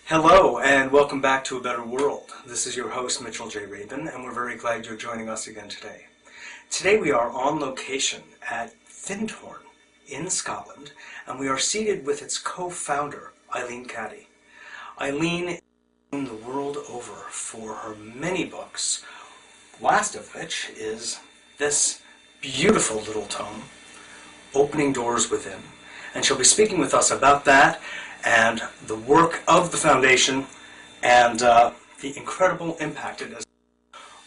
Hello and welcome back to A Better World. This is your host Mitchell J. Rabin and we're very glad you're joining us again today. Today we are on location at Findhorn in Scotland and we are seated with its co-founder Eileen Caddy. Eileen is known the world over for her many books, last of which is this beautiful little tome, Opening Doors Within. And she'll be speaking with us about that and the work of the foundation and the incredible impact it has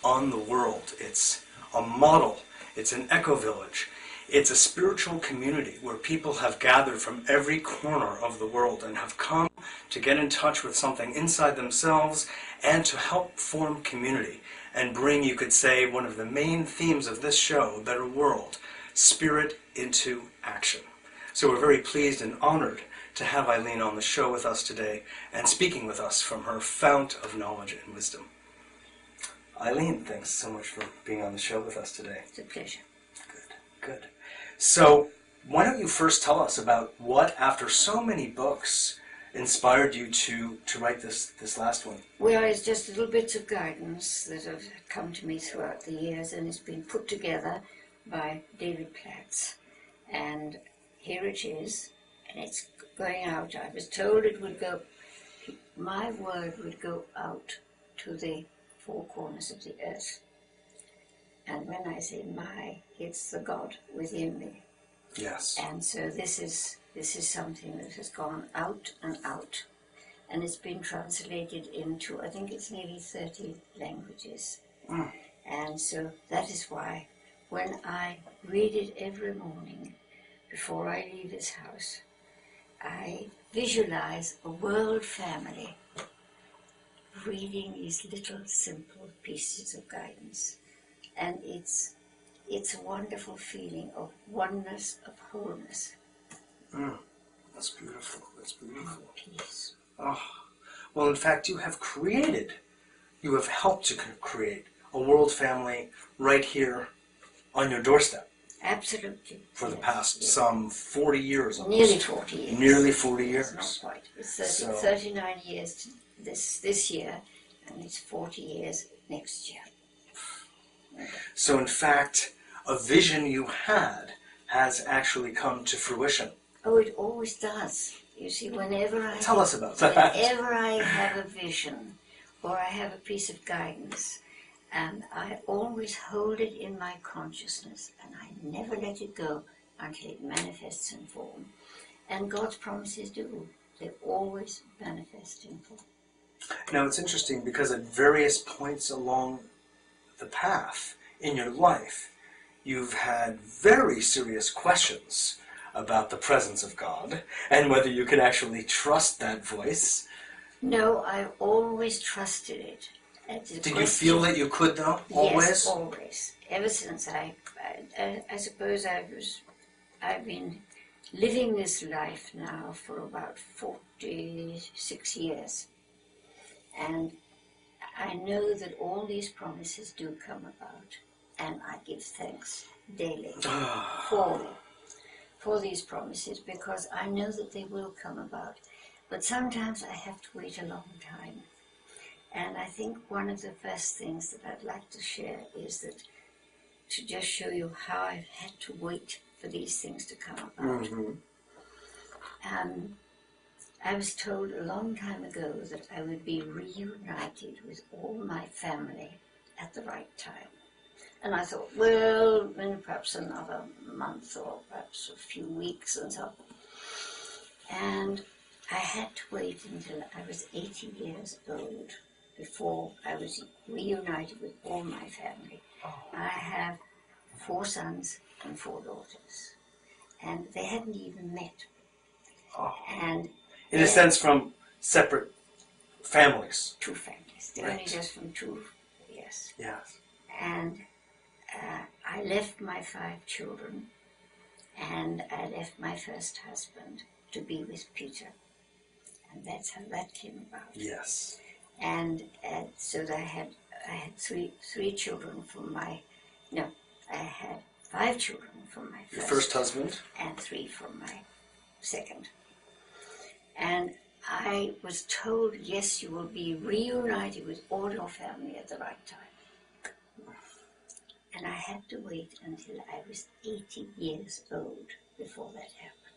on the world. It's a model, it's an eco-village, it's a spiritual community where people have gathered from every corner of the world and have come to get in touch with something inside themselves and to help form community and bring, you could say, one of the main themes of this show, A Better World, spirit into action. So we're very pleased and honored to have Eileen on the show with us today and speaking with us from her fount of knowledge and wisdom. Eileen, thanks so much for being on the show with us today. It's a pleasure. Good. So why don't you first tell us about what, after so many books, inspired you to write this last one? Well, it's just little bits of guidance that have come to me throughout the years, and it's been put together by David Platts. And here it is, and it's going out. I was told it would go, my word would go out to the four corners of the earth. And when I say my, it's the God within me. Yes. And so this is something that has gone out and out. And it's been translated into, I think it's nearly 30 languages. Mm. And so that is why when I read it every morning before I leave this house, I visualize a world family reading these little simple pieces of guidance. And it's a wonderful feeling of oneness, of wholeness. That's beautiful. That's beautiful. And peace. Oh, well, in fact, you have helped to create a world family right here on your doorstep. Absolutely. For the past some 40 years. Almost. Nearly 40 years. Nearly 40 years. It's not quite. It's 39 years this year, and it's 40 years next year. So in fact, a vision you had has actually come to fruition. Oh, it always does. You see, whenever I have a vision or I have a piece of guidance, and I always hold it in my consciousness and I never let it go until it manifests in form. And God's promises do. They always manifest in form. Now it's interesting because at various points along the path in your life, you've had very serious questions about the presence of God and whether you can actually trust that voice. No, I've always trusted it. Did you feel that you could though? Always? Yes, always. Ever since I suppose I've been living this life now for about 46 years. And I know that all these promises do come about, and I give thanks daily for these promises, because I know that they will come about. But sometimes I have to wait a long time. And I think one of the first things that I'd like to share is that to just show you how I've had to wait for these things to come about. Mm-hmm. I was told a long time ago that I would be reunited with all my family at the right time. And I thought, well, perhaps another month or perhaps a few weeks and so on. And I had to wait until I was 80 years old before I was reunited with all my family. Oh. I have 4 sons and 4 daughters. And they hadn't even met. Oh. And in a sense, from separate families. 2 families. They're Right. only just from 2, yes. Yes. And I left my 5 children, and I left my first husband to be with Peter. And that's how that came about. Yes. And so I had three children from I had 5 children from my Your first husband? and 3 from my second. And I was told, yes, you will be reunited with all your family at the right time. And I had to wait until I was 80 years old before that happened.